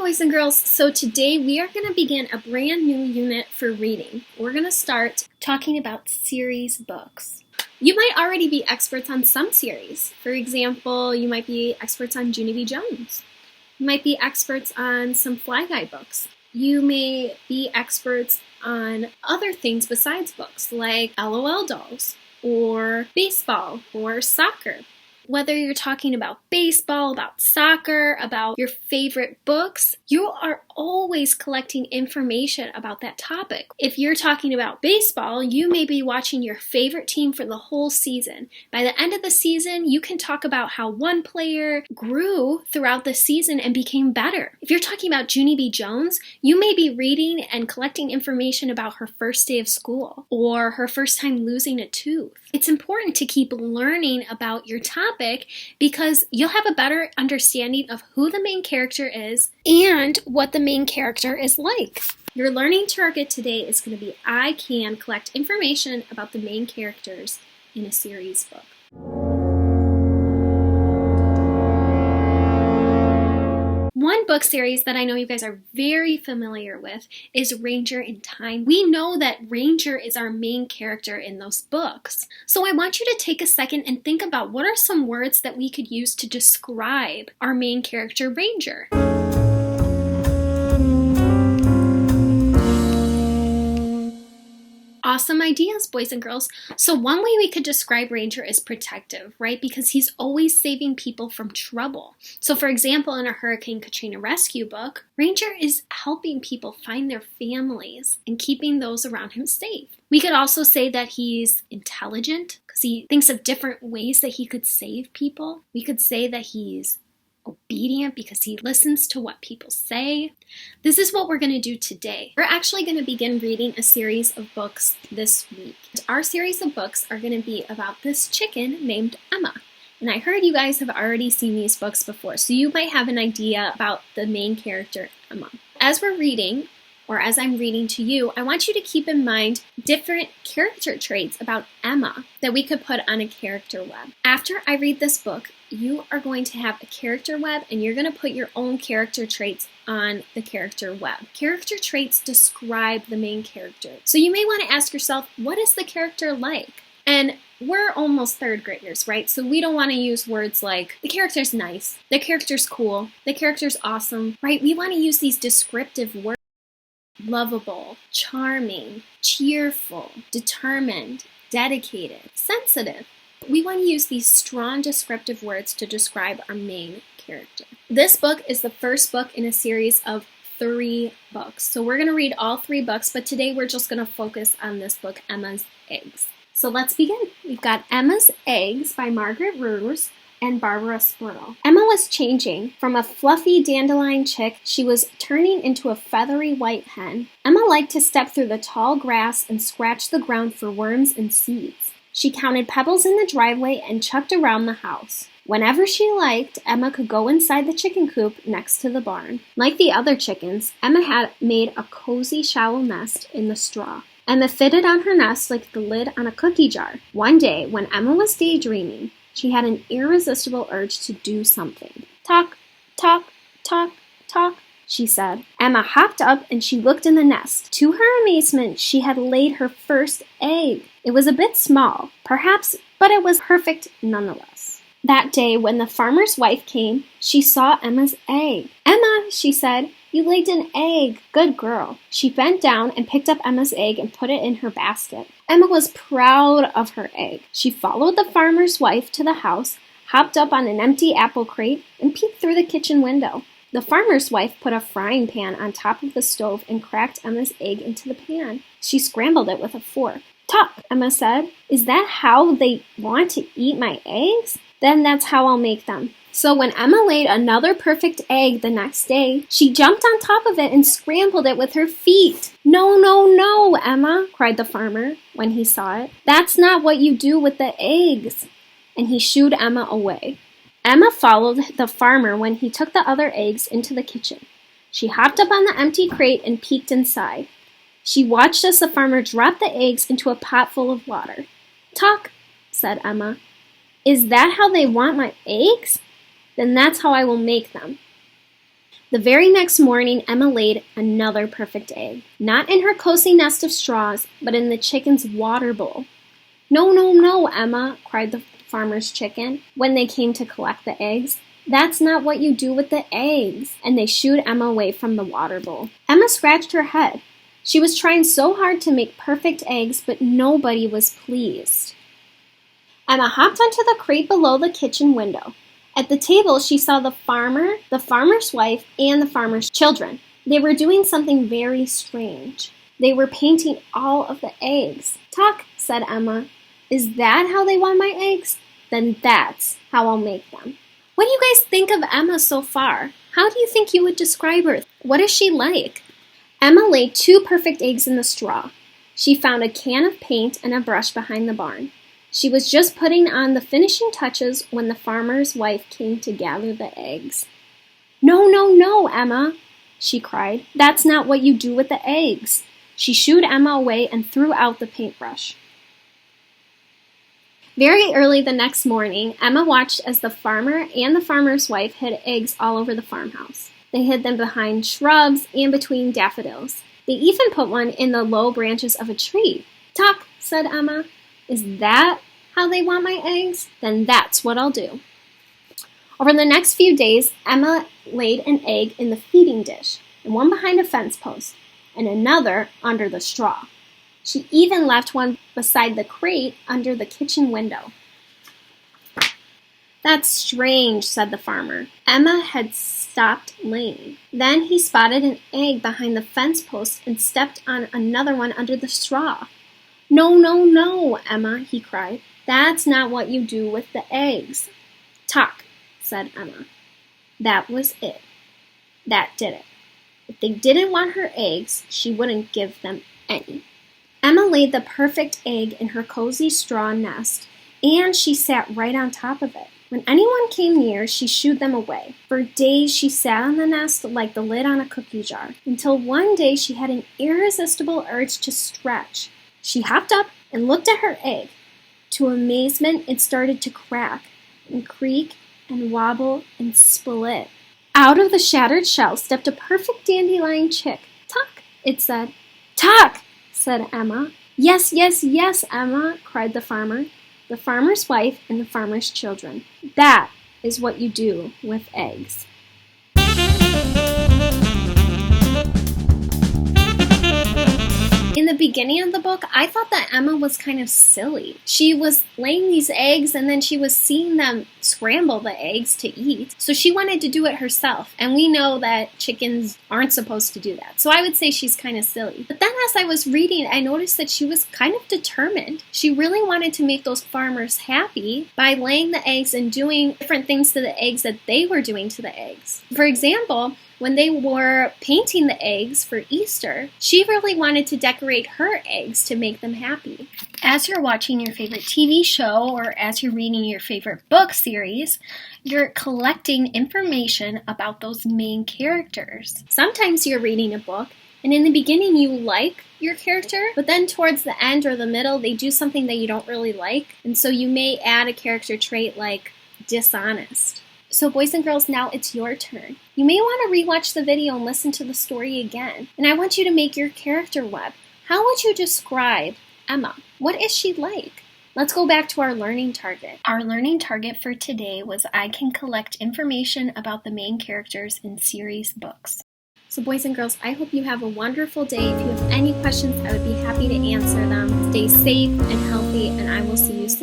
boys and girls. So today we are going to begin a brand new unit for reading. We're going to start talking about series books. You might already be experts on some series. For example, you might be experts on Junie B. Jones. You might be experts on some Fly Guy books. You may be experts on other things besides books, like LOL dolls, or baseball, or soccer. Whether you're talking about baseball, about soccer, about your favorite books, you are always collecting information about that topic. If you're talking about baseball, you may be watching your favorite team for the whole season. By the end of the season, you can talk about how one player grew throughout the season and became better. If you're talking about Junie B. Jones, you may be reading and collecting information about her first day of school or her first time losing a tooth. It's important to keep learning about your topic because you'll have a better understanding of who the main character is and what the main character is like. Your learning target today is going to be I can collect information about the main characters in a series book. One book series that I know you guys are very familiar with is Ranger in Time. We know that Ranger is our main character in those books. So I want you to take a second and think about what are some words that we could use to describe our main character, Ranger. Awesome ideas, boys and girls. So one way we could describe Ranger is protective, right? Because he's always saving people from trouble. So for example, in a Hurricane Katrina rescue book, Ranger is helping people find their families and keeping those around him safe. We could also say that he's intelligent because he thinks of different ways that he could save people. We could say that he's obedient because he listens to what people say. This is what we're going to do today. We're actually going to begin reading a series of books this week. Our series of books are going to be about this chicken named Emma. And I heard you guys have already seen these books before, so you might have an idea about the main character, Emma. As we're reading, or as I'm reading to you, I want you to keep in mind different character traits about Emma that we could put on a character web. After I read this book, you are going to have a character web and you're going to put your own character traits on the character web. Character traits describe the main character. So you may want to ask yourself, what is the character like? And we're almost third graders, right? So we don't want to use words like, the character's nice, the character's cool, the character's awesome, right? We want to use these descriptive words. Lovable, charming, cheerful, determined, dedicated, sensitive. We want to use these strong descriptive words to describe our main character. This book is the first book in a series of 3 books. So we're going to read all 3 books, but today we're just going to focus on this book, Emma's Eggs. So let's begin. We've got Emma's Eggs by Margaret Rose and Barbara Squirrel. Emma was changing. From a fluffy dandelion chick, she was turning into a feathery white hen. Emma liked to step through the tall grass and scratch the ground for worms and seeds. She counted pebbles in the driveway and chucked around the house. Whenever she liked, Emma could go inside the chicken coop next to the barn. Like the other chickens, Emma had made a cozy, shallow nest in the straw. Emma fitted on her nest like the lid on a cookie jar. One day, when Emma was daydreaming, she had an irresistible urge to do something. Talk, talk, talk, talk, she said. Emma hopped up and she looked in the nest. To her amazement, she had laid her first egg. It was a bit small, perhaps, but it was perfect nonetheless. That day, when the farmer's wife came, she saw Emma's egg. Emma, she said, you laid an egg. Good girl. She bent down and picked up Emma's egg and put it in her basket. Emma was proud of her egg. She followed the farmer's wife to the house, hopped up on an empty apple crate, and peeked through the kitchen window. The farmer's wife put a frying pan on top of the stove and cracked Emma's egg into the pan. She scrambled it with a fork. Talk, Emma said. Is that how they want to eat my eggs? Then that's how I'll make them. So when Emma laid another perfect egg the next day, she jumped on top of it and scrambled it with her feet. No, no, no, Emma, cried the farmer when he saw it. That's not what you do with the eggs. And he shooed Emma away. Emma followed the farmer when he took the other eggs into the kitchen. She hopped up on the empty crate and peeked inside. She watched as the farmer dropped the eggs into a pot full of water. Talk, said Emma. Is that how they want my eggs? Then that's how I will make them. The very next morning, Emma laid another perfect egg. Not in her cozy nest of straws, but in the chicken's water bowl. "No, no, no, Emma," cried the farmer's chicken when they came to collect the eggs. "That's not what you do with the eggs." And they shooed Emma away from the water bowl. Emma scratched her head. She was trying so hard to make perfect eggs, but nobody was pleased. Emma hopped onto the crate below the kitchen window. At the table, she saw the farmer, the farmer's wife, and the farmer's children. They were doing something very strange. They were painting all of the eggs. "Tuck," said Emma. "Is that how they want my eggs? Then that's how I'll make them." What do you guys think of Emma so far? How do you think you would describe her? What is she like? Emma laid 2 perfect eggs in the straw. She found a can of paint and a brush behind the barn. She was just putting on the finishing touches when the farmer's wife came to gather the eggs. "No, no, no, Emma," she cried. "That's not what you do with the eggs." She shooed Emma away and threw out the paintbrush. Very early the next morning, Emma watched as the farmer and the farmer's wife hid eggs all over the farmhouse. They hid them behind shrubs and between daffodils. They even put one in the low branches of a tree. "Tuck," said Emma. "Is that how they want my eggs? Then that's what I'll do." Over the next few days, Emma laid an egg in the feeding dish, and one behind a fence post, and another under the straw. She even left one beside the crate under the kitchen window. "That's strange," said the farmer. Emma had stopped laying. Then he spotted an egg behind the fence post and stepped on another one under the straw. "No, no, no, Emma," he cried. "That's not what you do with the eggs." "Tuck," said Emma. That was it. That did it. If they didn't want her eggs, she wouldn't give them any. Emma laid the perfect egg in her cozy straw nest, and she sat right on top of it. When anyone came near, she shooed them away. For days she sat on the nest like the lid on a cookie jar, until one day she had an irresistible urge to stretch. She hopped up and looked at her egg. To amazement, it started to crack and creak and wobble and split. Out of the shattered shell stepped a perfect dandelion chick. "Tuck," it said. "Tuck," said Emma. "Yes, yes, yes, Emma," cried the farmer, the farmer's wife, and the farmer's children. That is what you do with eggs. In the beginning of the book, I thought that Emma was kind of silly. She was laying these eggs and then she was seeing them scramble the eggs to eat. So she wanted to do it herself. And we know that chickens aren't supposed to do that. So I would say she's kind of silly. But then as I was reading, I noticed that she was kind of determined. She really wanted to make those farmers happy by laying the eggs and doing different things to the eggs that they were doing to the eggs. For example, when they were painting the eggs for Easter, she really wanted to decorate her eggs to make them happy. As you're watching your favorite TV show or as you're reading your favorite book series, you're collecting information about those main characters. Sometimes you're reading a book and in the beginning you like your character, but then towards the end or the middle they do something that you don't really like, and so you may add a character trait like dishonest. So boys and girls, now it's your turn. You may want to rewatch the video and listen to the story again. And I want you to make your character web. How would you describe Emma? What is she like? Let's go back to our learning target. Our learning target for today was I can collect information about the main characters in series books. So boys and girls, I hope you have a wonderful day. If you have any questions, I would be happy to answer them. Stay safe and healthy, and I will see you soon.